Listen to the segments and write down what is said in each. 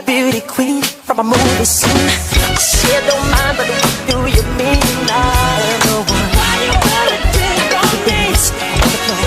beauty queen from a movie scene. She don't mind, but what do you mean? I'm the one. Why you wanna take on me? On the floor,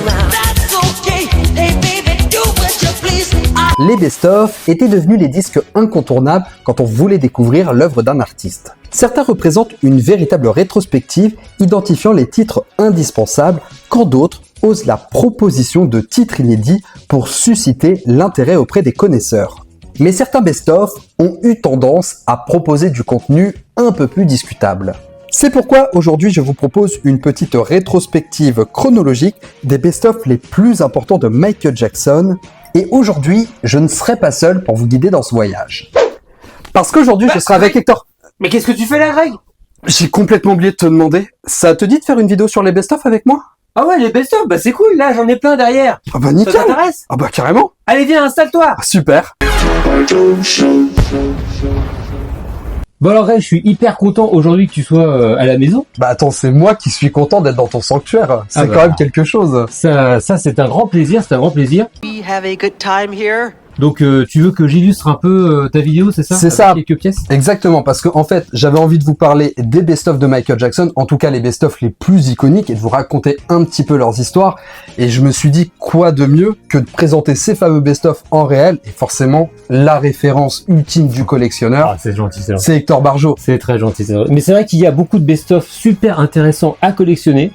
around. That's okay. Hey baby, do what you please. Les best-of étaient devenus les disques incontournables quand on voulait découvrir l'œuvre d'un artiste. Certains représentent une véritable rétrospective identifiant les titres indispensables, quand d'autres osent la proposition de titres inédits pour susciter l'intérêt auprès des connaisseurs. Mais certains best-of ont eu tendance à proposer du contenu un peu plus discutable. C'est pourquoi aujourd'hui je vous propose une petite rétrospective chronologique des best-of les plus importants de Michael Jackson. Et aujourd'hui, je ne serai pas seul pour vous guider dans ce voyage. Parce qu'aujourd'hui, je serai avec Hector. Mais qu'est-ce que tu fais là, Greg? J'ai complètement oublié de te demander. Ça te dit de faire une vidéo sur les best-of avec moi? Ah ouais, les best-of, bah c'est cool, là, j'en ai plein derrière. Ah bah nickel. Ça t'intéresse? Ah bah carrément. Allez, viens, installe-toi. Ah, super. Bon alors, Greg, je suis hyper content aujourd'hui que tu sois à la maison. Bah attends, c'est moi qui suis content d'être dans ton sanctuaire. C'est Ah bah. quand même quelque chose. Ça c'est un grand plaisir, c'est un grand plaisir. We have a good time here. Donc, tu veux que j'illustre un peu ta vidéo, c'est ça? C'est Avec ça. quelques pièces. Exactement, parce que en fait, j'avais envie de vous parler des best-of de Michael Jackson, en tout cas les best-of les plus iconiques, et de vous raconter un petit peu leurs histoires. Et je me suis dit, quoi de mieux que de présenter ces fameux best-of en réel, et forcément, la référence ultime du collectionneur, Ah, c'est gentil, c'est gentil. c'est Hector Barjot. C'est très gentil, c'est vrai. Mais c'est vrai qu'il y a beaucoup de best-of super intéressants à collectionner.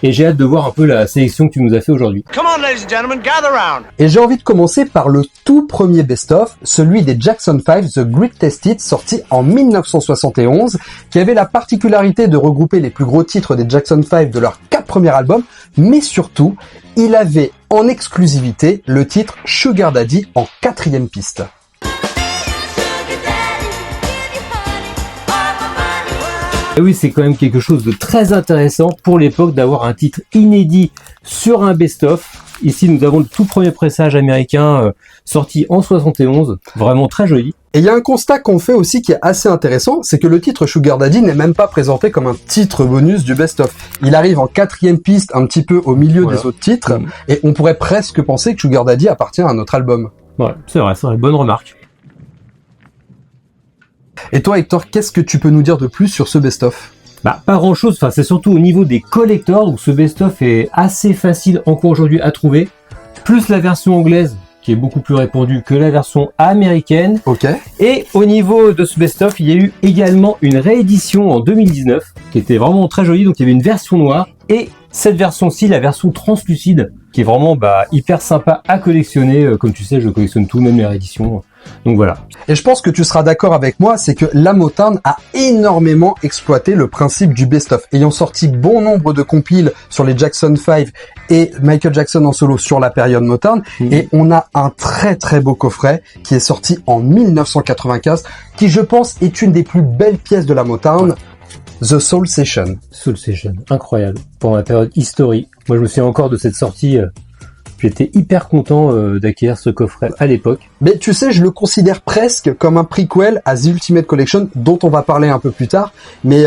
Et j'ai hâte de voir un peu la sélection que tu nous as fait aujourd'hui. Come on, ladies and gentlemen, gather round. Et j'ai envie de commencer par le tout premier best-of, celui des Jackson 5, The Greatest Hits, sorti en 1971, qui avait la particularité de regrouper les plus gros titres des Jackson 5 de leurs 4 premiers albums, mais surtout, il avait en exclusivité le titre Sugar Daddy en 4e piste. Et oui, c'est quand même quelque chose de très intéressant pour l'époque d'avoir un titre inédit sur un best-of. Ici, nous avons le tout premier pressage américain sorti en 71, vraiment très joli. Et il y a un constat qu'on fait aussi qui est assez intéressant, c'est que le titre Sugar Daddy n'est même pas présenté comme un titre bonus du best-of. Il arrive en 4e piste, un petit peu au milieu des autres titres, et on pourrait presque penser que Sugar Daddy appartient à un autre album. Ouais, c'est vrai, bonne remarque. Et toi, Hector, qu'est-ce que tu peux nous dire de plus sur ce best-of? Bah, pas grand chose, enfin, c'est surtout au niveau des collectors, donc ce best-of est assez facile encore aujourd'hui à trouver, plus la version anglaise, qui est beaucoup plus répandue que la version américaine. Ok. Et au niveau de ce best-of, il y a eu également une réédition en 2019, qui était vraiment très jolie, donc il y avait une version noire, et cette version-ci, la version translucide, qui est vraiment hyper sympa à collectionner, comme tu sais, je collectionne tout, même les rééditions. Donc voilà. Et je pense que tu seras d'accord avec moi, c'est que la Motown a énormément exploité le principe du best-of, ayant sorti bon nombre de compiles sur les Jackson 5 et Michael Jackson en solo sur la période Motown, et on a un très très beau coffret qui est sorti en 1995, qui je pense est une des plus belles pièces de la Motown, The Soul Session. Soul Session, incroyable. Pour la période historique. Moi je me souviens encore de cette sortie. J'étais hyper content d'acquérir ce coffret à l'époque. Mais tu sais, je le considère presque comme un prequel à The Ultimate Collection, dont on va parler un peu plus tard. Mais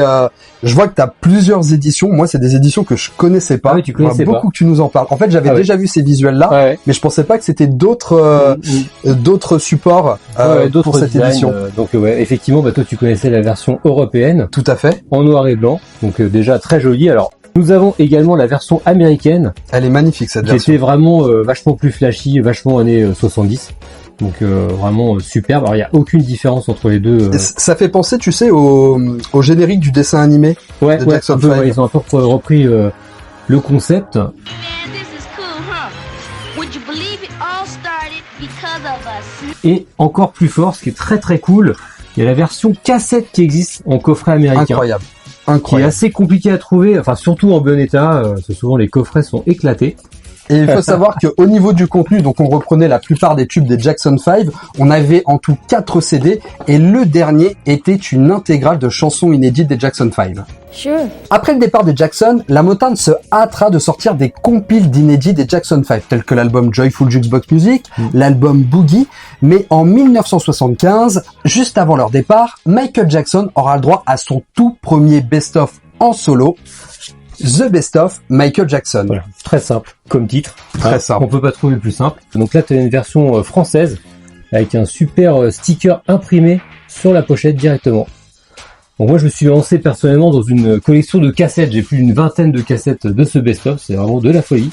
je vois que tu as plusieurs éditions. Moi, c'est des éditions que je connaissais pas. Ah oui, tu connaissais pas. Beaucoup que tu nous en parles. En fait, j'avais déjà vu ces visuels-là, mais je pensais pas que c'était d'autres supports pour cette édition. Donc ouais, effectivement, toi tu connaissais la version européenne. Tout à fait. En noir et blanc. Donc déjà très jolie. Alors, nous avons également la version américaine. Elle est magnifique cette version. Qui était vraiment vachement plus flashy, vachement années 70. Donc vraiment superbe. Alors il n'y a aucune différence entre les deux. Ça fait penser, tu sais, au générique du dessin animé de Jackson 5. Ils ont un peu repris le concept. Et encore plus fort, ce qui est très très cool, il y a la version cassette qui existe en coffret américain. Incroyable. Qui est assez compliqué à trouver, enfin surtout en bon état, parce que souvent les coffrets sont éclatés. Et il faut savoir qu'au niveau du contenu, donc on reprenait la plupart des tubes des Jackson 5, on avait en tout 4 CD, et le dernier était une intégrale de chansons inédites des Jackson 5. Sure. Après le départ des Jackson, la Motown se hâtera de sortir des compiles d'inédits des Jackson 5, tels que l'album Joyful Jukebox Music, l'album Boogie, mais en 1975, juste avant leur départ, Michael Jackson aura le droit à son tout premier best-of en solo, The Best of Michael Jackson. Voilà, très simple comme titre. Très simple. On peut pas trouver plus simple. Donc là, tu as une version française avec un super sticker imprimé sur la pochette directement. Donc moi je me suis lancé personnellement dans une collection de cassettes, j'ai plus d'une vingtaine de cassettes de ce best-of, c'est vraiment de la folie.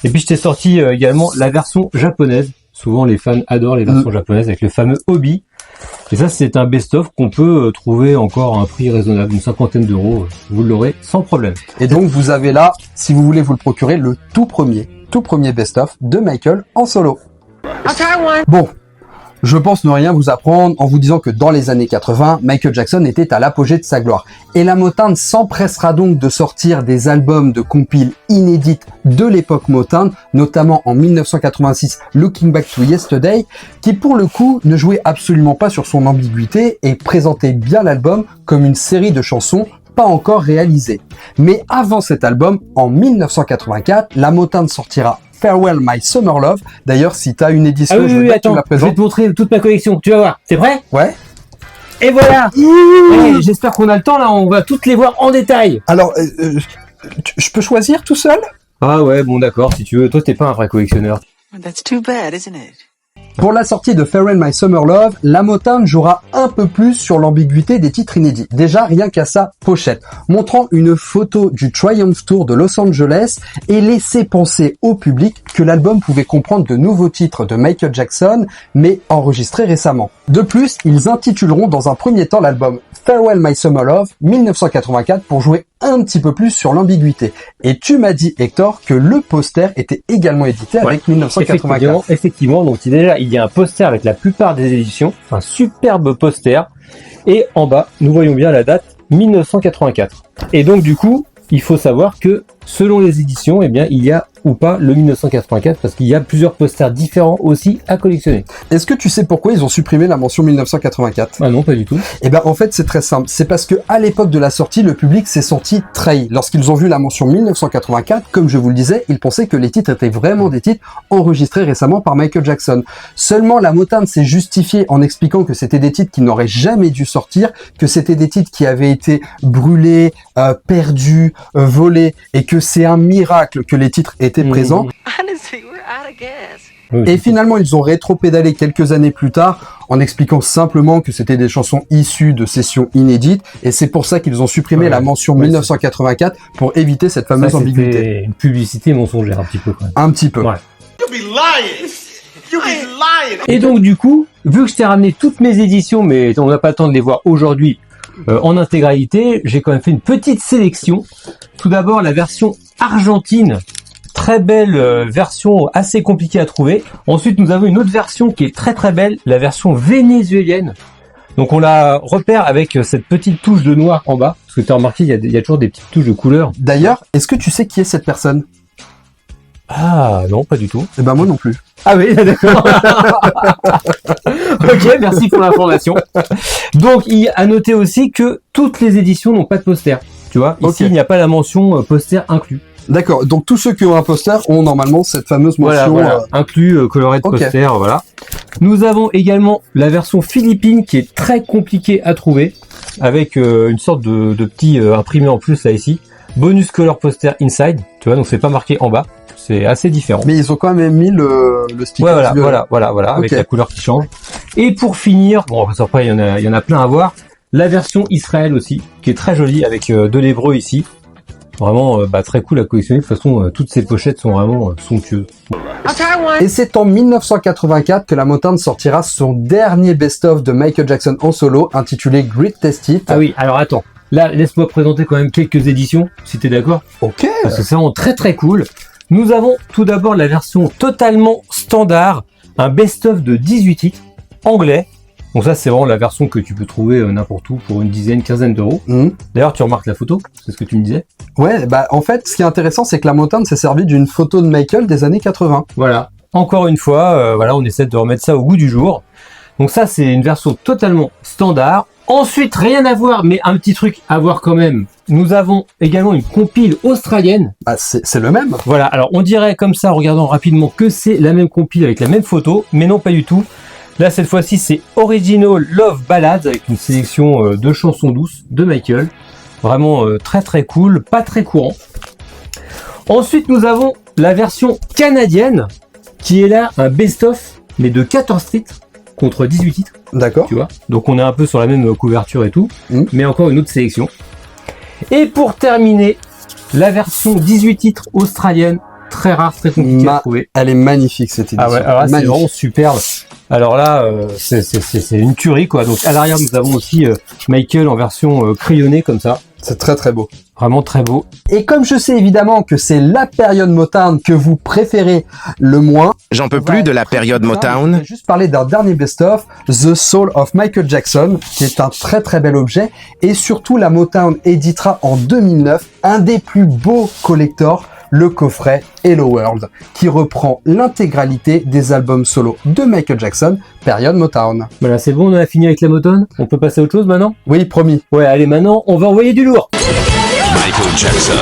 Et puis je t'ai sorti également la version japonaise, souvent les fans adorent les versions japonaises avec le fameux Obi. Et ça c'est un best-of qu'on peut trouver encore à un prix raisonnable, une 50aine d'euros, vous l'aurez sans problème. Et donc vous avez là, si vous voulez vous le procurer, le tout premier best-of de Michael en solo. Bon, je pense ne rien vous apprendre en vous disant que dans les années 80, Michael Jackson était à l'apogée de sa gloire. Et la Motown s'empressera donc de sortir des albums de compiles inédites de l'époque Motown, notamment en 1986, Looking Back to Yesterday, qui pour le coup ne jouait absolument pas sur son ambiguïté et présentait bien l'album comme une série de chansons pas encore réalisées. Mais avant cet album, en 1984, la Motown sortira Farewell My Summer Love. D'ailleurs, si t'as une édition, je veux bien que tu la je vais présentes. te montrer toute ma collection, tu vas voir, c'est prêt? Ouais. Et voilà. Hey, j'espère qu'on a le temps là, on va toutes les voir en détail. Alors, je peux choisir tout seul? Ah ouais, bon d'accord, si tu veux, toi t'es pas un vrai collectionneur. That's too bad, isn't it? Pour la sortie de Farewell My Summer Love, la Motown jouera un peu plus sur l'ambiguïté des titres inédits. Déjà, rien qu'à sa pochette, montrant une photo du Triumph Tour de Los Angeles et laisser penser au public que l'album pouvait comprendre de nouveaux titres de Michael Jackson, mais enregistrés récemment. De plus, ils intituleront dans un premier temps l'album Farewell My Summer Love 1984 pour jouer un petit peu plus sur l'ambiguïté. Et tu m'as dit, Hector, que le poster était également édité avec 1984. Effectivement, donc déjà, il y a un poster avec la plupart des éditions, un superbe poster, et en bas, nous voyons bien la date 1984. Et donc du coup, il faut savoir que selon les éditions, eh bien, il y a ou pas le 1984 parce qu'il y a plusieurs posters différents aussi à collectionner. Est-ce que tu sais pourquoi ils ont supprimé la mention 1984? Ah non, pas du tout. Eh ben en fait c'est très simple, c'est parce que à l'époque de la sortie, le public s'est senti trahi. Lorsqu'ils ont vu la mention 1984, comme je vous le disais, ils pensaient que les titres étaient vraiment des titres enregistrés récemment par Michael Jackson. Seulement la Motown s'est justifiée en expliquant que c'était des titres qui n'auraient jamais dû sortir, que c'était des titres qui avaient été brûlés, perdus, volés, et que c'est un miracle que les titres étaient présents. Honestly, we're out of gas. Et finalement, ils ont rétro-pédalé quelques années plus tard en expliquant simplement que c'était des chansons issues de sessions inédites et c'est pour ça qu'ils ont supprimé la mention 1984 pour éviter cette fameuse ambiguïté. C'était une publicité mensongère un petit peu quand même. Un petit peu. Ouais. You be lying. You be lying. Et donc du coup, vu que je t'ai ramené toutes mes éditions, mais on n'a pas le temps de les voir aujourd'hui en intégralité, j'ai quand même fait une petite sélection. Tout d'abord la version argentine. Très belle version assez compliquée à trouver. Ensuite, nous avons une autre version qui est très très belle, la version vénézuélienne. Donc on la repère avec cette petite touche de noir en bas. Parce que tu as remarqué, il y a toujours des petites touches de couleur. D'ailleurs, est-ce que tu sais qui est cette personne? Ah non, pas du tout. Eh ben moi non plus. Ah oui, d'accord. Ok, merci pour l'information. Donc, il à noter aussi que toutes les éditions n'ont pas de poster. Tu vois, ici, Ok. il n'y a pas la mention poster inclus. D'accord, donc tous ceux qui ont un poster ont normalement cette fameuse mention. Inclus, coloré de ok. poster, voilà. Nous avons également la version philippine qui est très compliquée à trouver, avec une sorte de petit imprimé en plus là ici. Bonus color poster inside, tu vois, donc c'est pas marqué en bas. C'est assez différent. Mais ils ont quand même mis le sticker. Ouais, violet. voilà, avec Ok. la couleur qui change. Et pour finir, bon, après, il y en a plein à voir. La version Israël aussi, qui est très jolie avec de l'hébreu ici. Vraiment, très cool à collectionner. De toute façon, toutes ces pochettes sont vraiment somptueuses. Et c'est en 1984 que la Motown sortira son dernier best-of de Michael Jackson en solo, intitulé Greatest Hits. Ah oui, alors attends. Là, laisse-moi présenter quand même quelques éditions, si t'es d'accord. Ok. Parce que c'est vraiment très très cool. Nous avons tout d'abord la version totalement standard, un best-of de 18 titres, anglais. Donc ça, c'est vraiment la version que tu peux trouver n'importe où pour une dizaine, quinzaine d'euros. D'ailleurs, tu remarques la photo, c'est ce que tu me disais. Ouais, bah en fait, ce qui est intéressant, c'est que la Motown s'est servi d'une photo de Michael des années 80. Voilà. Encore une fois, on essaie de remettre ça au goût du jour. Donc ça, c'est une version totalement standard. Ensuite, rien à voir, mais un petit truc à voir quand même. Nous avons également une compile australienne. Bah c'est le même. Voilà, alors on dirait comme ça, en regardant rapidement, que c'est la même compile avec la même photo, mais non, pas du tout. Là, cette fois-ci, c'est Original Love Ballads avec une sélection de chansons douces de Michael. Vraiment très très cool, pas très courant. Ensuite, nous avons la version canadienne, qui est là un best-of, mais de 14 titres. contre 18 titres, D'accord. tu vois. Donc on est un peu sur la même couverture et tout, Mm. mais encore une autre sélection. Et pour terminer, la version 18 titres australienne, très rare, très compliquée à trouver. Elle est magnifique cette édition. Ah ouais, alors là, c'est Magnifique. vraiment superbe. Alors là, c'est une tuerie, quoi. Donc à l'arrière, nous avons aussi Michael en version crayonnée, comme ça. C'est très très beau. Vraiment très beau. Et comme je sais évidemment que c'est la période Motown que vous préférez le moins, J'en peux on va plus de être la période Je Motown. vais juste parler d'un dernier best-of, The Soul of Michael Jackson, qui est un très très bel objet. Et surtout, la Motown éditera en 2009 un des plus beaux collectors, le coffret Hello World, qui reprend l'intégralité des albums solo de Michael Jackson, période Motown. Voilà, c'est bon, on a fini avec la Motown. On peut passer à autre chose maintenant? Oui, promis. Ouais, allez, maintenant, on va envoyer du lourd. Michael Jackson,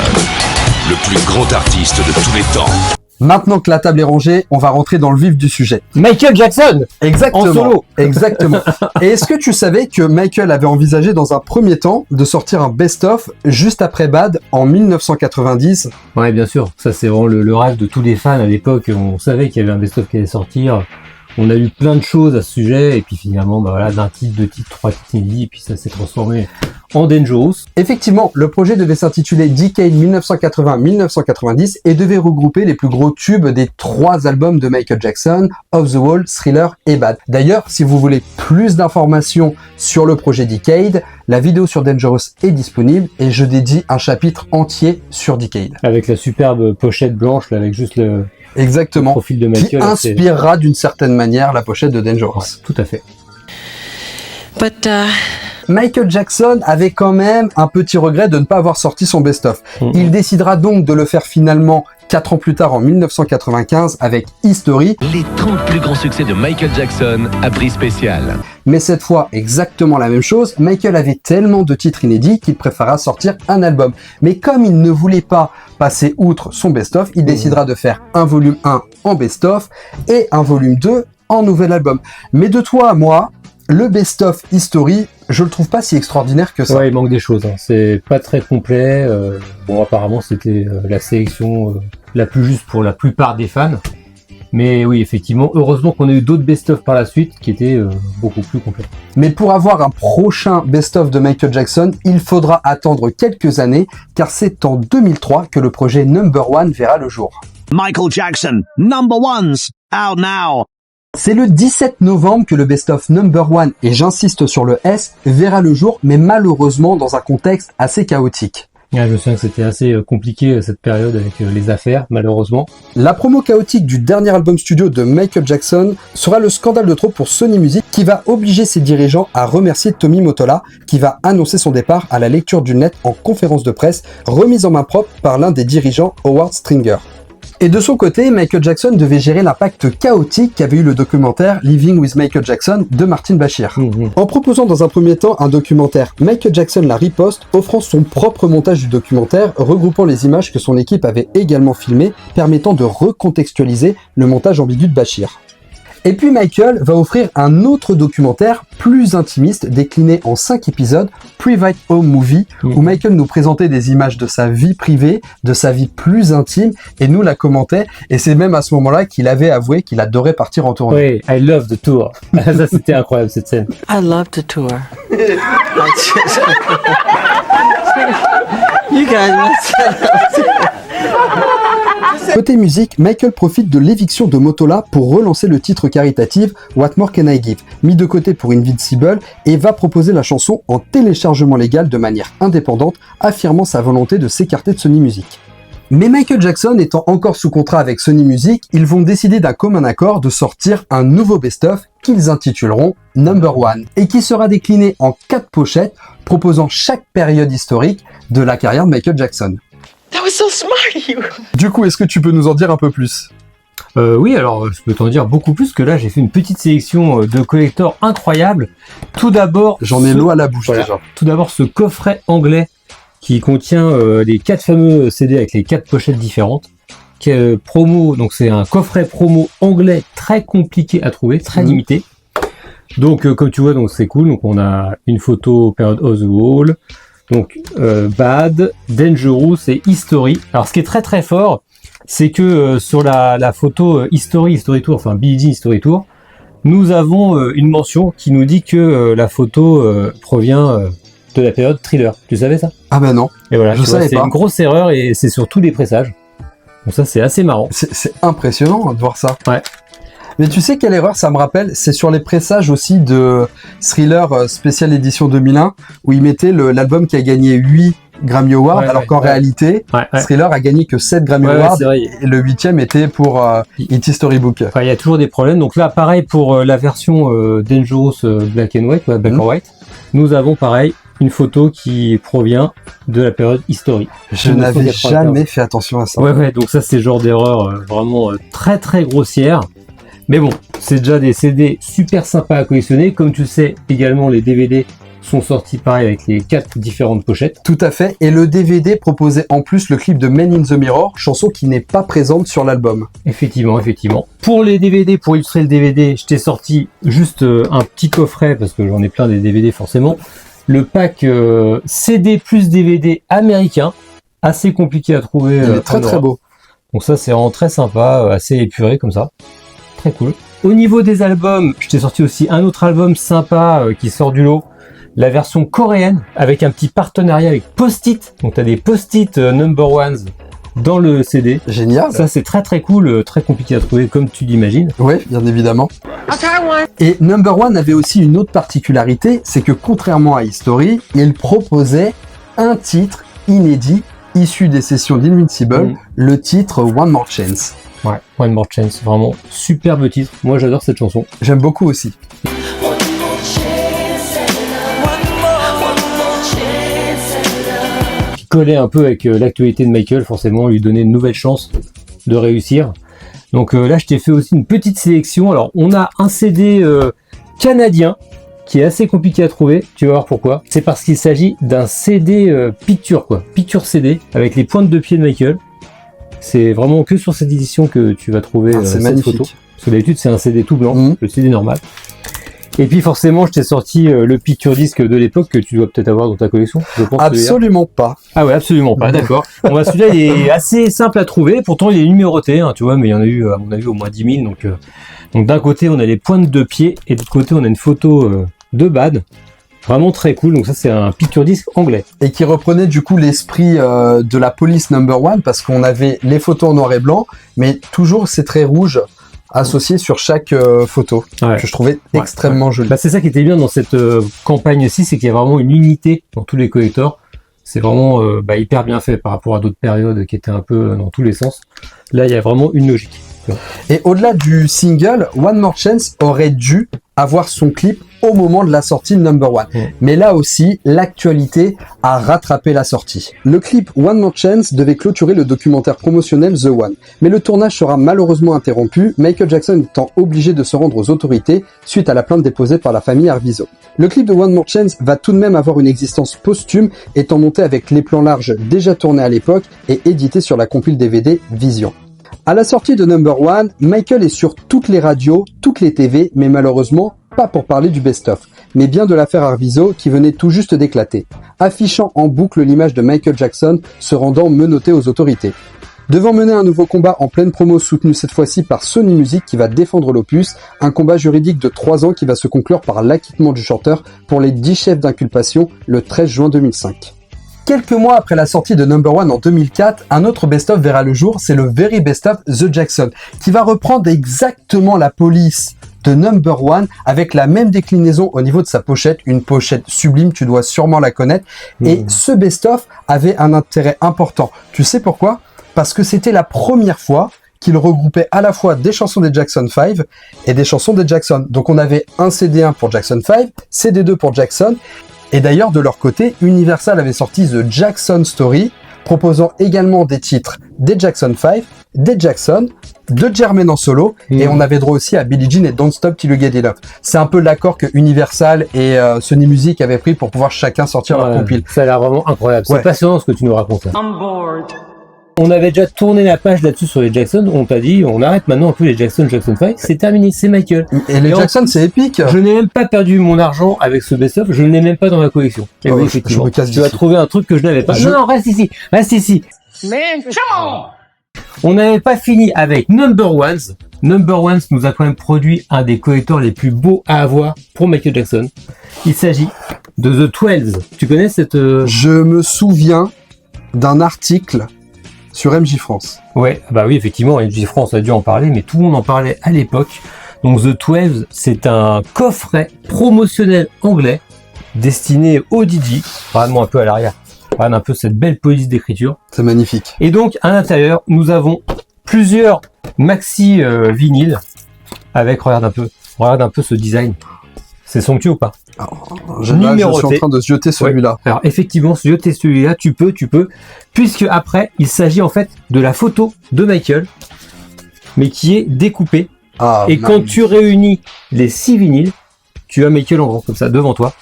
le plus grand artiste de tous les temps. Maintenant que la table est rangée, on va rentrer dans le vif du sujet. Michael Jackson! Exactement. En solo. Exactement. Et est-ce que tu savais que Michael avait envisagé dans un premier temps de sortir un best-of juste après Bad en 1990? Ouais, bien sûr. Ça, c'est vraiment le rêve de tous les fans à l'époque. On savait qu'il y avait un best-of qui allait sortir. On a eu plein de choses à ce sujet. Et puis finalement, bah voilà, d'un titre, deux titres, trois titres inédits. Et puis ça s'est transformé en Dangerous. Effectivement, le projet devait s'intituler Decade 1980-1990 et devait regrouper les plus gros tubes des 3 albums de Michael Jackson, Off the Wall, Thriller et Bad. D'ailleurs, si vous voulez plus d'informations sur le projet Decade, la vidéo sur Dangerous est disponible et je dédie un chapitre entier sur Decade. Avec la superbe pochette blanche, là, avec juste le Exactement. profil de Qui Michael. c'est- inspirera d'une certaine manière la pochette de Dangerous. Tout à fait. But, Michael Jackson avait quand même un petit regret de ne pas avoir sorti son best-of. Mhm. Il décidera donc de le faire finalement 4 ans plus tard en 1995 avec History, Les 30 plus grands succès de Michael Jackson à prix spécial. mais cette fois exactement la même chose. Michael avait tellement de titres inédits qu'il préféra sortir un album. Mais comme il ne voulait pas passer outre son best-of, il décidera de faire un volume 1 en best-of et un volume 2 en nouvel album. Mais de toi à moi, le best-of History, je le trouve pas si extraordinaire que ça. Ouais, il manque des choses. Hein. C'est pas très complet. Bon, apparemment, c'était la sélection la plus juste pour la plupart des fans. Mais oui, effectivement, heureusement qu'on a eu d'autres best-of par la suite qui étaient beaucoup plus complets. Mais pour avoir un prochain best-of de Michael Jackson, il faudra attendre quelques années, car c'est en 2003 que le projet Number One verra le jour. Michael Jackson, number ones, out now. C'est le 17 novembre que le best-of Number One, et j'insiste sur le S, verra le jour, mais malheureusement dans un contexte assez chaotique. Ouais, je me souviens que c'était assez compliqué cette période avec les affaires, malheureusement. La promo chaotique du dernier album studio de Michael Jackson sera le scandale de trop pour Sony Music, qui va obliger ses dirigeants à remercier Tommy Mottola, qui va annoncer son départ à la lecture d'une lettre en conférence de presse remise en main propre par l'un des dirigeants, Howard Stringer. Et de son côté, Michael Jackson devait gérer l'impact chaotique qu'avait eu le documentaire Living with Michael Jackson de Martin Bashir. En proposant dans un premier temps un documentaire, Michael Jackson la riposte, offrant son propre montage du documentaire, regroupant les images que son équipe avait également filmées, permettant de recontextualiser le montage ambigu de Bashir. Et puis Michael va offrir un autre documentaire plus intimiste, décliné en 5 épisodes, Private Home Movie, où Michael nous présentait des images de sa vie privée, de sa vie plus intime, et nous la commentait, et c'est même à ce moment-là qu'il avait avoué qu'il adorait partir en tournée. Oui, I love the tour. Ça, c'était incroyable, cette scène. I love to tour. You guys messed it up. Côté musique, Michael profite de l'éviction de Mottola pour relancer le titre caritatif What More Can I Give, mis de côté pour Invincible, et va proposer la chanson en téléchargement légal de manière indépendante, affirmant sa volonté de s'écarter de Sony Music. Mais Michael Jackson étant encore sous contrat avec Sony Music, ils vont décider d'un commun accord de sortir un nouveau best-of qu'ils intituleront Number One, et qui sera décliné en 4 pochettes, proposant chaque période historique de la carrière de Michael Jackson. That was so smart of you. Du coup, est-ce que tu peux nous en dire un peu plus ? Oui, alors je peux t'en dire beaucoup plus que là, j'ai fait une petite sélection de collectors incroyables. Tout d'abord, J'en ai l'eau à la bouche voilà. déjà. Tout d'abord, ce coffret anglais qui contient les 4 fameux CD avec les 4 pochettes différentes. Promo, donc c'est un coffret promo anglais très compliqué à trouver, très limité. Donc comme tu vois, donc c'est cool. Donc on a une photo période of the Wall, donc Bad, Dangerous et History. Alors ce qui est très très fort, c'est que sur la photo History Tour, enfin Billie Jean History Tour, nous avons une mention qui nous dit que la photo provient de la période Thriller. Tu savais ça? Ah bah non, Et voilà, je tu vois, savais c'est pas. une grosse erreur et c'est sur tous les pressages. Donc ça, c'est assez marrant. C'est impressionnant hein, de voir ça. Ouais. Mais tu sais quelle erreur ça me rappelle? C'est sur les pressages aussi de Thriller Spécial Édition 2001, où ils mettaient l'album qui a gagné 8 Grammy Awards, Ouais, alors ouais, qu'en ouais. réalité, Ouais, ouais. Thriller a gagné que 7 Grammy Ouais, ouais, Awards, c'est vrai. et le 8e était pour E.T. Storybook. Enfin, il y a toujours des problèmes. Donc là, pareil pour la version Dangerous Black and White, Black or White, nous avons pareil une photo qui provient de la période History. Je n'avais jamais fait attention à ça. Ouais, donc ça c'est le genre d'erreur vraiment très très grossière. Mais bon, c'est déjà des CD super sympas à collectionner. Comme tu sais, également les DVD sont sortis pareil avec les 4 différentes pochettes. Tout à fait. Et le DVD proposait en plus le clip de Men in the Mirror, chanson qui n'est pas présente sur l'album. Effectivement. Pour les DVD, pour illustrer le DVD, je t'ai sorti juste un petit coffret, parce que j'en ai plein des DVD forcément. Le pack CD plus DVD américain, assez compliqué à trouver. Il est très en très Europe. beau. Donc ça c'est vraiment très sympa, assez épuré comme ça. Très cool. Au niveau des albums, je t'ai sorti aussi un autre album sympa qui sort du lot. La version coréenne, avec un petit partenariat avec Post-it. Donc t'as des Post-it number ones dans le CD. Génial. Ça c'est très très cool, très compliqué à trouver comme tu l'imagines. Oui, bien évidemment. Et Number One avait aussi une autre particularité, c'est que contrairement à History, il proposait un titre inédit issu des sessions d'Invincible, le titre One More Chance. Ouais, One More Chance, vraiment superbe titre. Moi j'adore cette chanson. J'aime beaucoup aussi. Qui collait un peu avec l'actualité de Michael, forcément, lui donner une nouvelle chance de réussir. Donc là, je t'ai fait aussi une petite sélection. Alors, on a un CD canadien qui est assez compliqué à trouver. Tu vas voir pourquoi. C'est parce qu'il s'agit d'un CD picture, quoi. Picture CD avec les pointes de pied de Michael. C'est vraiment que sur cette édition que tu vas trouver C'est cette magnifique. photo. Parce que d'habitude, c'est un CD tout blanc, le CD normal. Et puis forcément, je t'ai sorti le picture disc de l'époque que tu dois peut-être avoir dans ta collection. Je pense, celui-là. Absolument pas. Ah ouais, absolument pas, d'accord. Bon, bah, celui-là, il est assez simple à trouver. Pourtant, il est numéroté, hein, tu vois, mais il y en a eu, à mon avis, au moins 10 000. Donc d'un côté, on a les pointes de pied et de l'autre côté, on a une photo de Bad. Vraiment très cool. Donc ça, c'est un picture disc anglais. Et qui reprenait du coup l'esprit de la police Number One, parce qu'on avait les photos en noir et blanc, mais toujours ces traits rouges associés sur chaque photo, Ouais. que je trouvais extrêmement joli. Bah, c'est ça qui était bien dans cette campagne-ci, c'est qu'il y a vraiment une unité dans tous les collectors. C'est vraiment hyper bien fait par rapport à d'autres périodes qui étaient un peu dans tous les sens. Là, il y a vraiment une logique. Et au-delà du single, One More Chance aurait dû avoir son clip au moment de la sortie de Number One. Mais là aussi, l'actualité a rattrapé la sortie. Le clip One More Chance devait clôturer le documentaire promotionnel The One. Mais le tournage sera malheureusement interrompu, Michael Jackson étant obligé de se rendre aux autorités suite à la plainte déposée par la famille Arvizo. Le clip de One More Chance va tout de même avoir une existence posthume, étant monté avec les plans larges déjà tournés à l'époque et édité sur la compile DVD Vision. À la sortie de Number One, Michael est sur toutes les radios, toutes les TV, mais malheureusement pas pour parler du best-of, mais bien de l'affaire Arvizo qui venait tout juste d'éclater, affichant en boucle l'image de Michael Jackson se rendant menotté aux autorités. Devant mener un nouveau combat en pleine promo soutenu cette fois-ci par Sony Music qui va défendre l'opus, un combat juridique de 3 ans qui va se conclure par l'acquittement du chanteur pour les 10 chefs d'inculpation le 13 juin 2005. Quelques mois après la sortie de Number One en 2004, un autre best-of verra le jour, c'est le Very Best of The Jackson, qui va reprendre exactement la police de Number One avec la même déclinaison au niveau de sa pochette, une pochette sublime, tu dois sûrement la connaître. Et ce best-of avait un intérêt important. Tu sais pourquoi ? Parce que c'était la première fois qu'il regroupait à la fois des chansons des Jackson 5 et des chansons des Jackson. Donc on avait un CD1 pour Jackson 5, CD2 pour Jackson. Et d'ailleurs, de leur côté, Universal avait sorti The Jackson Story, proposant également des titres des Jackson 5, des Jackson, de Jermaine en solo, et on avait droit aussi à Billie Jean et Don't Stop Till You Get Enough. C'est un peu l'accord que Universal et Sony Music avaient pris pour pouvoir chacun sortir leur compile. Ça a l'air vraiment incroyable. C'est Ouais. passionnant ce que tu nous racontes. Là. On avait déjà tourné la page là-dessus sur les Jackson. On t'a dit, on arrête maintenant un peu les Jackson 5. C'est terminé, c'est Michael. Et les Et Jackson, c'est épique. Je n'ai même pas perdu mon argent avec ce best-of. Je ne l'ai même pas dans ma collection. Et Oh, oui, je effectivement. me casse Tu vas d'ici. trouver un truc que je n'avais pas. Non, reste ici. Reste ici. On n'avait pas fini avec Number Ones. Number Ones nous a quand même produit un des collecteurs les plus beaux à avoir pour Michael Jackson. Il s'agit de The 12. Tu connais cette... Je me souviens d'un article sur MJ France. Ouais, bah oui, effectivement, MJ France a dû en parler, mais tout le monde en parlait à l'époque. Donc The 12, c'est un coffret promotionnel anglais destiné aux DJ. Regarde-moi un peu à l'arrière. Regarde un peu cette belle police d'écriture. C'est magnifique. Et donc, à l'intérieur, nous avons plusieurs maxi vinyles avec, regarde un peu ce design. C'est somptueux ou pas? Je suis en train de se jeter celui-là. Ouais. Alors effectivement, se jeter celui-là, tu peux, puisque après, il s'agit en fait de la photo de Michael, mais qui est découpée. Et quand tu réunis les 6 vinyles, tu as Michael en grand comme ça devant toi.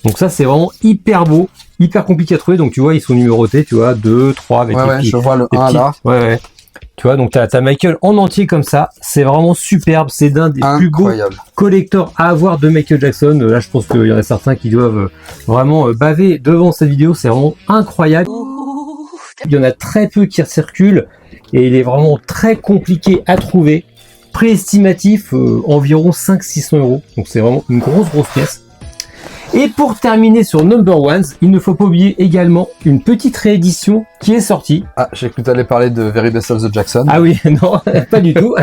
Donc ça, c'est vraiment hyper beau, hyper compliqué à trouver. Donc tu vois, ils sont numérotés, tu vois, 2, 3 avec les petits, je vois le 1 là. Ouais. Tu vois, donc t'as Michael en entier comme ça. C'est vraiment superbe. C'est d'un des plus beaux collecteurs à avoir de Michael Jackson. Là, je pense qu'il y en a certains qui doivent vraiment baver devant cette vidéo. C'est vraiment incroyable. Il y en a très peu qui circulent et il est vraiment très compliqué à trouver. Prix estimatif environ 500-600 €. Donc c'est vraiment une grosse pièce. Et pour terminer sur Number Ones, il ne faut pas oublier également une petite réédition qui est sortie. Ah, j'ai cru que tu allais parler de Very Best of the Jackson. Ah oui, non, pas du tout.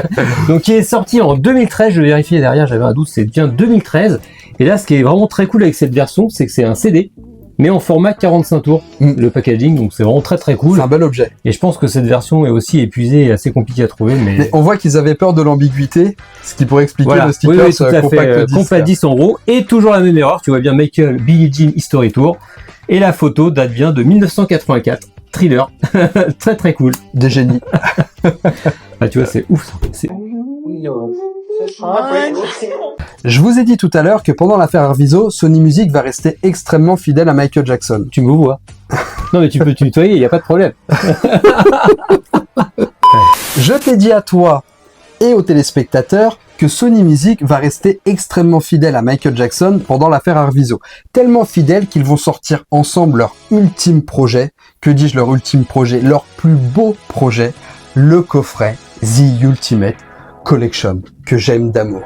Donc qui est sortie en 2013, je vérifiais derrière, j'avais un doute, c'est bien 2013. Et là, ce qui est vraiment très cool avec cette version, c'est que c'est un CD, mais en format 45 tours, le packaging, donc c'est vraiment très cool. C'est un bel objet. Et je pense que cette version est aussi épuisée et assez compliquée à trouver. Mais on voit qu'ils avaient peur de l'ambiguïté, ce qui pourrait expliquer le sticker compact disque. Compact 10 en gros, et toujours la même erreur, tu vois bien Michael Billie Jean History Tour, et la photo date bien de 1984, Thriller, très cool. Des génies. Ah tu vois, c'est ouf ça. Je vous ai dit tout à l'heure que pendant l'affaire Arvizo, Sony Music va rester extrêmement fidèle à Michael Jackson. Tu me vois? Non mais tu peux te tutoyer, il n'y a pas de problème. Je t'ai dit à toi et aux téléspectateurs que Sony Music va rester extrêmement fidèle à Michael Jackson pendant l'affaire Arvizo. Tellement fidèle qu'ils vont sortir ensemble leur ultime projet, leur plus beau projet, le coffret The Ultimate Collection, que j'aime d'amour.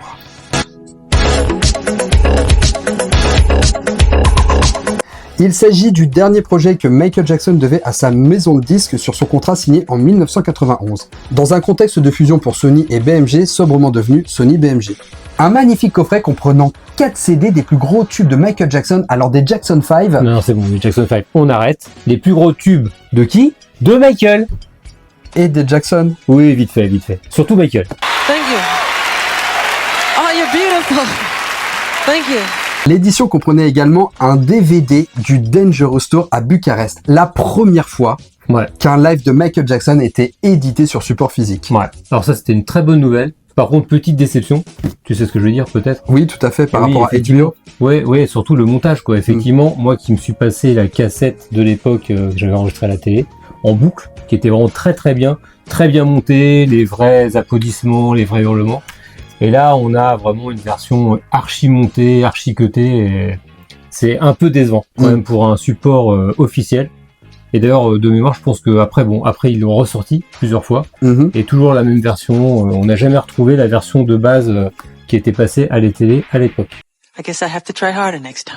Il s'agit du dernier projet que Michael Jackson devait à sa maison de disques sur son contrat signé en 1991, dans un contexte de fusion pour Sony et BMG, sobrement devenu Sony BMG. Un magnifique coffret comprenant 4 CD des plus gros tubes de Michael Jackson, alors des Jackson 5. Non, c'est bon, les Jackson 5, on arrête. Les plus gros tubes de qui? De Michael. Et des Jackson. Oui, vite fait. Surtout Michael. Thank you. Oh, you're beautiful. Thank you. L'édition comprenait également un DVD du Dangerous Tour à Bucarest. La première fois qu'un live de Michael Jackson était édité sur support physique. Ouais. Alors ça, c'était une très bonne nouvelle. Par contre, petite déception. Tu sais ce que je veux dire, peut-être? Oui, tout à fait, par rapport à HBO. Ouais, surtout le montage, quoi. Effectivement, moi qui me suis passé la cassette de l'époque que j'avais enregistrée à la télé, en boucle, qui était vraiment très bien monté, les vrais applaudissements, les vrais hurlements. Et là, on a vraiment une version archi montée, archi cutée, et c'est un peu décevant quand même pour un support officiel. Et d'ailleurs, de mémoire, je pense que après ils l'ont ressorti plusieurs fois, et toujours la même version. On n'a jamais retrouvé la version de base qui était passée à la télé à l'époque. I guess I have to try harder next time.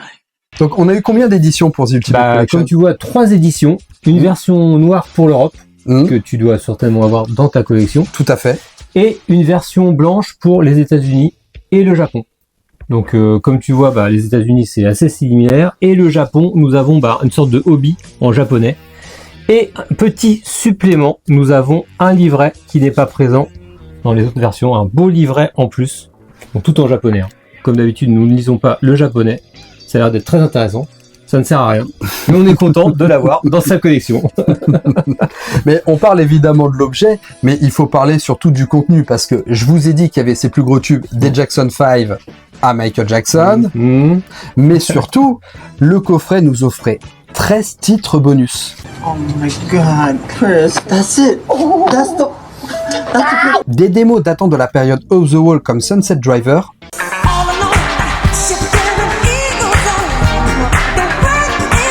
Donc, on a eu combien d'éditions pour The Ultimate Collection? Comme tu vois, 3 éditions, une version noire pour l'Europe, que tu dois certainement avoir dans ta collection. Tout à fait. Et une version blanche pour les États-Unis et le Japon. Donc comme tu vois, les États-Unis c'est assez similaire, et le Japon, nous avons une sorte de hobby en japonais. Et un petit supplément, nous avons un livret qui n'est pas présent dans les autres versions, un beau livret en plus, donc tout en japonais. Comme d'habitude, nous ne lisons pas le japonais, ça a l'air d'être très intéressant. Ça ne sert à rien, mais on est content de l'avoir dans sa collection. Mais on parle évidemment de l'objet, mais il faut parler surtout du contenu, parce que je vous ai dit qu'il y avait ces plus gros tubes des Jackson 5 à Michael Jackson, mais surtout, le coffret nous offrait 13 titres bonus. Oh my god, Chris, that's it. That's the... Des démos datant de la période Off the Wall comme Sunset Driver,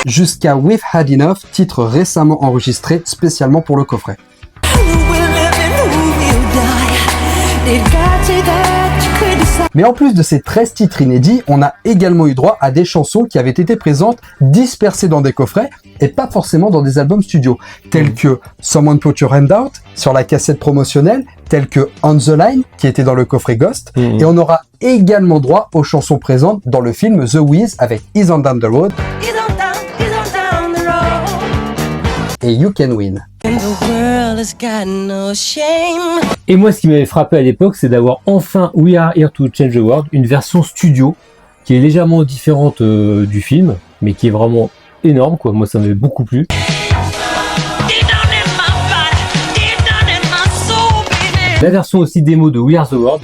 jusqu'à We've Had Enough, titre récemment enregistré spécialement pour le coffret. did God say that you could decide? Mais en plus de ces 13 titres inédits, on a également eu droit à des chansons qui avaient été présentes dispersées dans des coffrets et pas forcément dans des albums studio, tels que Someone Put Your Hand Out sur la cassette promotionnelle, tels que On the Line qui était dans le coffret Ghost, et on aura également droit aux chansons présentes dans le film The Wiz avec Ease On Down the Road He's on down the road. et You Can Win. And the world has got no shame. Et moi, ce qui m'avait frappé à l'époque, c'est d'avoir enfin We Are Here to Change the World, une version studio qui est légèrement différente du film, mais qui est vraiment énorme, quoi. Moi, ça m'avait beaucoup plu. La version aussi démo de We Are the World.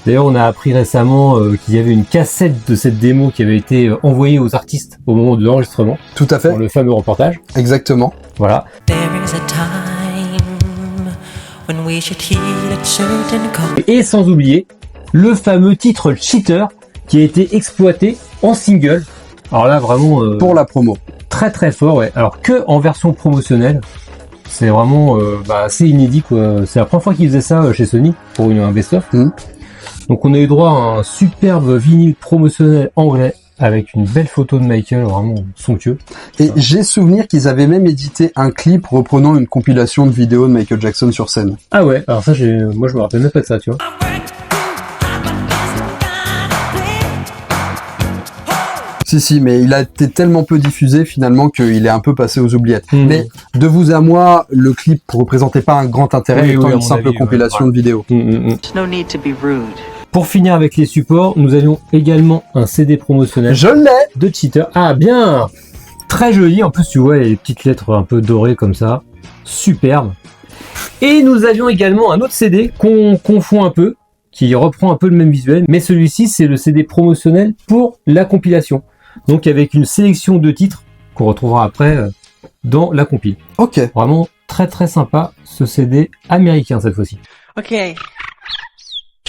D'ailleurs, on a appris récemment qu'il y avait une cassette de cette démo qui avait été envoyée aux artistes au moment de l'enregistrement. Tout à fait. Dans le fameux reportage. Exactement. Voilà. There is a time when we should heed a certain call. Et sans oublier le fameux titre Cheater qui a été exploité en single. Alors là, vraiment... pour la promo. Très très fort, ouais. Alors que en version promotionnelle. C'est vraiment assez inédit, quoi. C'est la première fois qu'ils faisaient ça chez Sony pour un best-of. Donc on a eu droit à un superbe vinyle promotionnel anglais avec une belle photo de Michael, vraiment somptueux. Et j'ai souvenir qu'ils avaient même édité un clip reprenant une compilation de vidéos de Michael Jackson sur scène. Ah ouais, alors ça, moi je me rappelle même pas de ça, tu vois. Si, mais il a été tellement peu diffusé finalement qu'il est un peu passé aux oubliettes. Mais de vous à moi, le clip représentait pas un grand intérêt étant une simple compilation de vidéos. No need to be rude. Pour finir avec les supports, nous avions également un CD promotionnel. Je l'ai de Cheater. Ah bien, très joli. En plus, tu vois, il y a les petites lettres un peu dorées comme ça. Superbe. Et nous avions également un autre CD qu'on confond un peu, qui reprend un peu le même visuel. Mais celui-ci, c'est le CD promotionnel pour la compilation. Donc avec une sélection de titres qu'on retrouvera après dans la compile. Ok. Vraiment très très sympa ce CD américain cette fois-ci. Okay.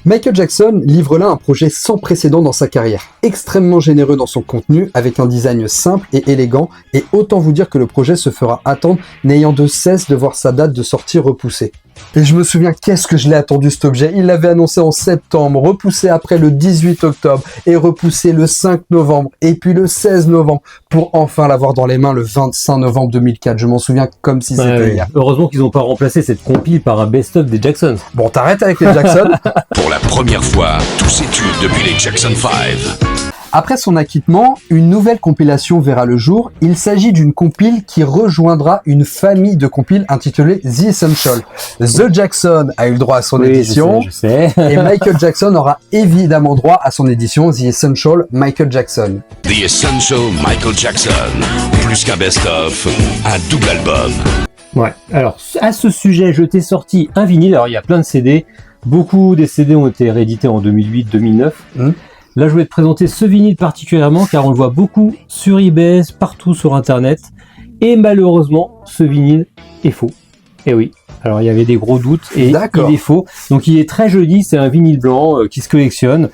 Michael Jackson livre là un projet sans précédent dans sa carrière, extrêmement généreux dans son contenu, avec un design simple et élégant, et autant vous dire que le projet se fera attendre, n'ayant de cesse de voir sa date de sortie repoussée. Et je me souviens, qu'est-ce que je l'ai attendu cet objet. Il l'avait annoncé en septembre, repoussé après le 18 octobre, et repoussé le 5 novembre, et puis le 16 novembre, pour enfin l'avoir dans les mains le 25 novembre 2004. Je m'en souviens comme si c'était hier. Heureusement qu'ils n'ont pas remplacé cette compile par un best-of des Jacksons. Bon, t'arrêtes avec les Jacksons. Pour la première fois, tout s'étudie depuis les Jackson 5. Après son acquittement, une nouvelle compilation verra le jour. Il s'agit d'une compile qui rejoindra une famille de compiles intitulée The Essential. The Jackson a eu le droit à son édition. Je sais. Et Michael Jackson aura évidemment droit à son édition The Essential Michael Jackson. The Essential Michael Jackson. Plus qu'un best-of, un double album. Ouais. Alors, à ce sujet, je t'ai sorti un vinyle. Alors, il y a plein de CD. Beaucoup des CD ont été réédités en 2008-2009. Là, je voulais te présenter ce vinyle particulièrement car on le voit beaucoup sur eBay, partout sur Internet. Et malheureusement, ce vinyle est faux. Et oui. Alors, il y avait des gros doutes et il est faux. Donc, il est très joli. C'est un vinyle blanc qui se collectionne.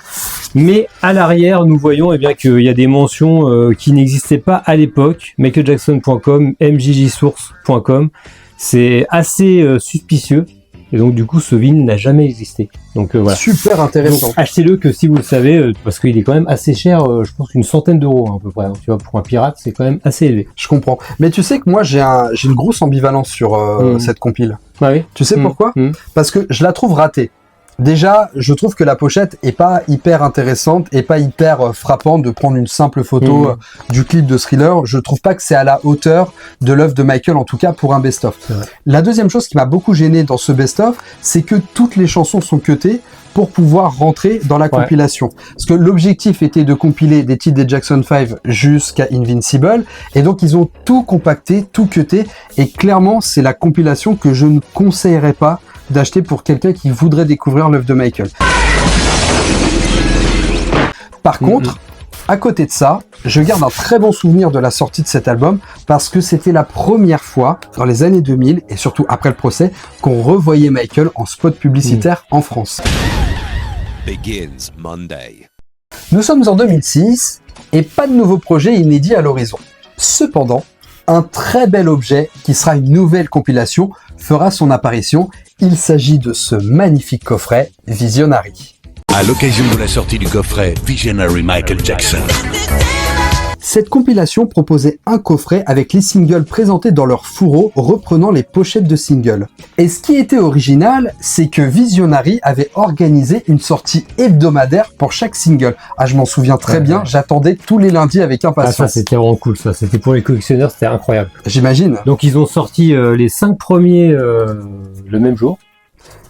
Mais à l'arrière, nous voyons bien qu'il y a des mentions qui n'existaient pas à l'époque. michaeljackson.com, mjjsource.com. C'est assez suspicieux. Et donc du coup ce vinyle n'a jamais existé. Donc voilà. Super intéressant. Donc, achetez-le que si vous le savez, parce qu'il est quand même assez cher, je pense une centaine d'euros à peu près. Tu vois, pour un pirate, c'est quand même assez élevé. Je comprends. Mais tu sais que moi j'ai une grosse ambivalence sur cette compile. Ah oui. Tu sais pourquoi Parce que je la trouve ratée. Déjà, je trouve que la pochette est pas hyper intéressante et pas hyper frappante de prendre une simple photo du clip de Thriller. Je trouve pas que c'est à la hauteur de l'œuvre de Michael, en tout cas pour un best-of. La deuxième chose qui m'a beaucoup gêné dans ce best-of, c'est que toutes les chansons sont cutées pour pouvoir rentrer dans la compilation. Parce que l'objectif était de compiler des titres des Jackson 5 jusqu'à Invincible, et donc ils ont tout compacté, tout cuté, et clairement c'est la compilation que je ne conseillerais pas d'acheter pour quelqu'un qui voudrait découvrir l'œuvre de Michael. Par contre, à côté de ça, je garde un très bon souvenir de la sortie de cet album parce que c'était la première fois dans les années 2000 et surtout après le procès qu'on revoyait Michael en spot publicitaire en France. Begins Monday. Nous sommes en 2006 et pas de nouveaux projets inédits à l'horizon. Cependant, un très bel objet qui sera une nouvelle compilation fera son apparition Il s'agit de ce magnifique coffret Visionary. À l'occasion de la sortie du coffret Visionary Michael Jackson. Cette compilation proposait un coffret avec les singles présentés dans leur fourreau reprenant les pochettes de singles. Et ce qui était original, c'est que Visionary avait organisé une sortie hebdomadaire pour chaque single. Ah, je m'en souviens très bien, j'attendais tous les lundis avec impatience. Ah, ça c'était vraiment cool, ça. C'était pour les collectionneurs, c'était incroyable. J'imagine. Donc ils ont sorti les 5 premiers le même jour.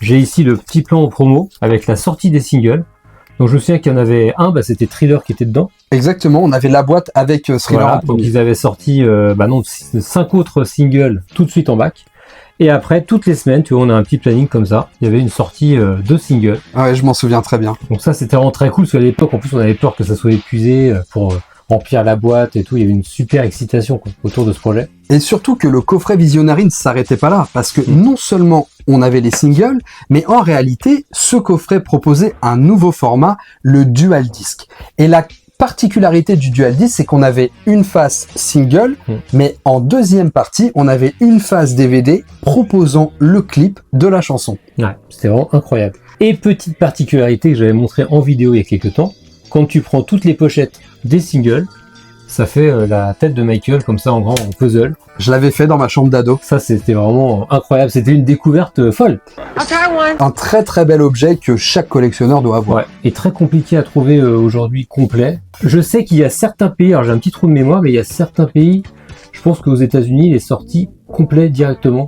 J'ai ici le petit plan en promo avec la sortie des singles. Donc je me souviens qu'il y en avait un, c'était Thriller qui était dedans. Exactement, on avait la boîte avec Thriller Voilà, en donc premier. ils avaient sorti 5 autres singles tout de suite en bac. Et après, toutes les semaines, tu vois, on a un petit planning comme ça. Il y avait une sortie de singles. Ouais, je m'en souviens très bien. Donc ça, c'était vraiment très cool, parce qu'à l'époque, en plus, on avait peur que ça soit épuisé pour remplir la boîte et tout. Il y avait une super excitation autour de ce projet. Et surtout que le coffret Visionary ne s'arrêtait pas là, parce que non seulement on avait les singles, mais en réalité, ce coffret proposait un nouveau format, le Dual Disc. Et la particularité du Dual Disc, c'est qu'on avait une face single, mais en deuxième partie, on avait une face DVD proposant le clip de la chanson. Ouais, c'était vraiment incroyable. Et petite particularité que j'avais montré en vidéo il y a quelques temps, quand tu prends toutes les pochettes des singles, ça fait la tête de Michael comme ça en grand en puzzle. Je l'avais fait dans ma chambre d'ado. Ça, c'était vraiment incroyable. C'était une découverte folle. Un très très bel objet que chaque collectionneur doit avoir. Ouais, et très compliqué à trouver aujourd'hui complet. Je sais qu'il y a certains pays, alors j'ai un petit trou de mémoire, mais il y a certains pays, je pense qu'aux États-Unis, il est sorti complet directement.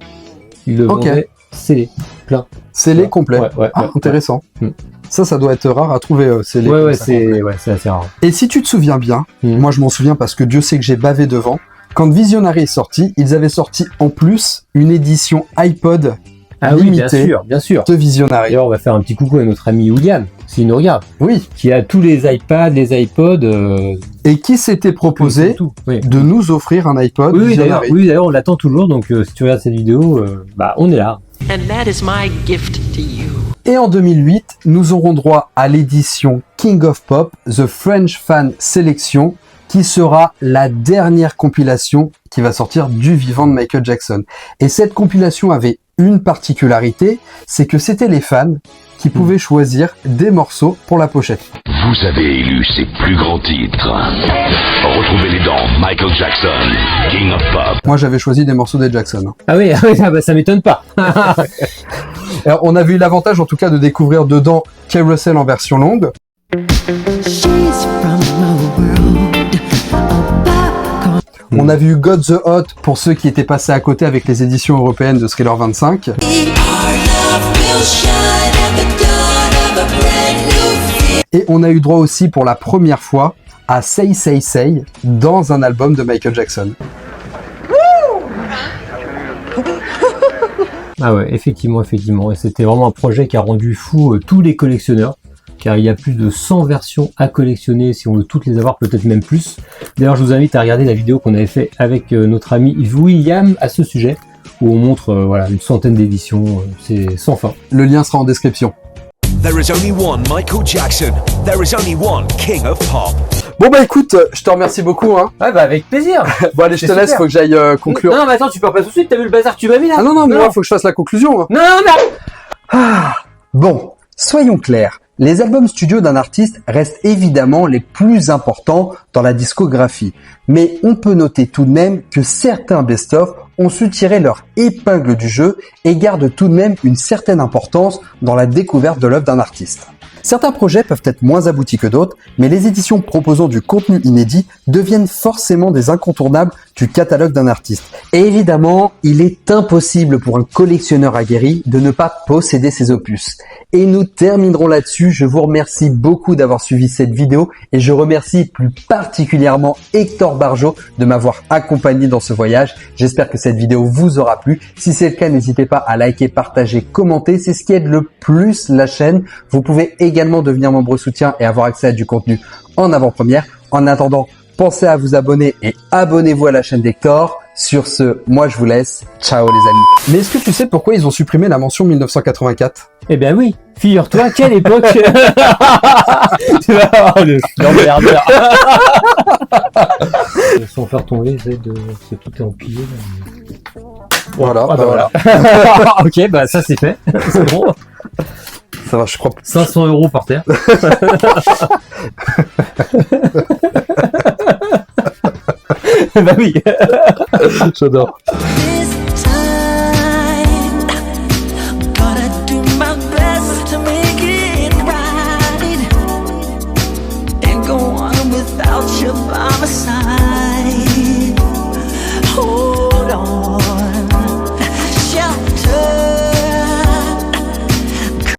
Ils le vendaient scellé, plein. Scellé complet. Ouais, intéressant. Ouais. Ça doit être rare à trouver scellé. Ouais, c'est assez rare. Et si tu te souviens bien, moi je m'en souviens parce que Dieu sait que j'ai bavé devant, quand Visionary est sorti, ils avaient sorti en plus une édition iPod limitée bien sûr. de Visionary. D'ailleurs, on va faire un petit coucou à notre ami William, s'il nous regarde. Oui. Qui a tous les iPads, les iPods. Et qui s'était proposé de nous offrir un iPod Visionary. Oui, d'ailleurs, on l'attend toujours, donc si tu regardes cette vidéo, on est là. And that is my gift to you. Et en 2008, nous aurons droit à l'édition King of Pop, The French Fan Selection, qui sera la dernière compilation qui va sortir du vivant de Michael Jackson. Et cette compilation avait une particularité, c'est que c'était les fans qui pouvaient choisir des morceaux pour la pochette. Vous avez élu ses plus grands titres. Retrouvez-les dans Michael Jackson, King of Pop. Moi, j'avais choisi des morceaux des Jackson. Ah oui, ça m'étonne pas. Alors, on avait eu l'avantage, en tout cas, de découvrir dedans Carousel en version longue. On a vu God the Hot pour ceux qui étaient passés à côté avec les éditions européennes de Thriller 25. Et on a eu droit aussi pour la première fois à Say Say Say dans un album de Michael Jackson. Ah ouais, effectivement. Et c'était vraiment un projet qui a rendu fou tous les collectionneurs. Car il y a plus de 100 versions à collectionner, si on veut toutes les avoir, peut-être même plus. D'ailleurs, je vous invite à regarder la vidéo qu'on avait fait avec notre ami William à ce sujet, où on montre une centaine d'éditions, c'est sans fin. Le lien sera en description. There is only one Michael Jackson. There is only one King of Pop. Bon écoute, je te remercie beaucoup. Hein. Ouais, avec plaisir. Bon allez, je te laisse, faut que j'aille conclure. Non, mais attends, tu pars pas tout de suite, t'as vu le bazar que tu m'as mis là? Ah non, mais moi, faut que je fasse la conclusion. Hein. Non. Bon, soyons clairs. Les albums studio d'un artiste restent évidemment les plus importants dans la discographie, mais on peut noter tout de même que certains best-of ont su tirer leur épingle du jeu et gardent tout de même une certaine importance dans la découverte de l'œuvre d'un artiste. Certains projets peuvent être moins aboutis que d'autres, mais les éditions proposant du contenu inédit deviennent forcément des incontournables du catalogue d'un artiste. Et évidemment, il est impossible pour un collectionneur aguerri de ne pas posséder ses opus. Et nous terminerons là-dessus. Je vous remercie beaucoup d'avoir suivi cette vidéo et je remercie plus particulièrement Hector Barjot de m'avoir accompagné dans ce voyage. J'espère que cette vidéo vous aura plu. Si c'est le cas, n'hésitez pas à liker, partager, commenter. C'est ce qui aide le plus la chaîne. Vous pouvez également devenir membre soutien et avoir accès à du contenu en avant-première. En attendant, pensez à vous abonner et abonnez-vous à la chaîne d'Hector. Sur ce, moi je vous laisse. Ciao les amis. Mais est-ce que tu sais pourquoi ils ont supprimé la mention 1984 ? Eh ben oui, figure-toi, quelle époque. Tu vas avoir l'emmerdeur. Sans faire tomber, c'est tout est empilé là. Voilà, Ah, bah, voilà. Ok, bah ça c'est fait. C'est bon. Ça va, je crois. 500 € par terre. Bah oui. J'adore. This time, gotta do my best to make it right and go on without you by my side. Oh,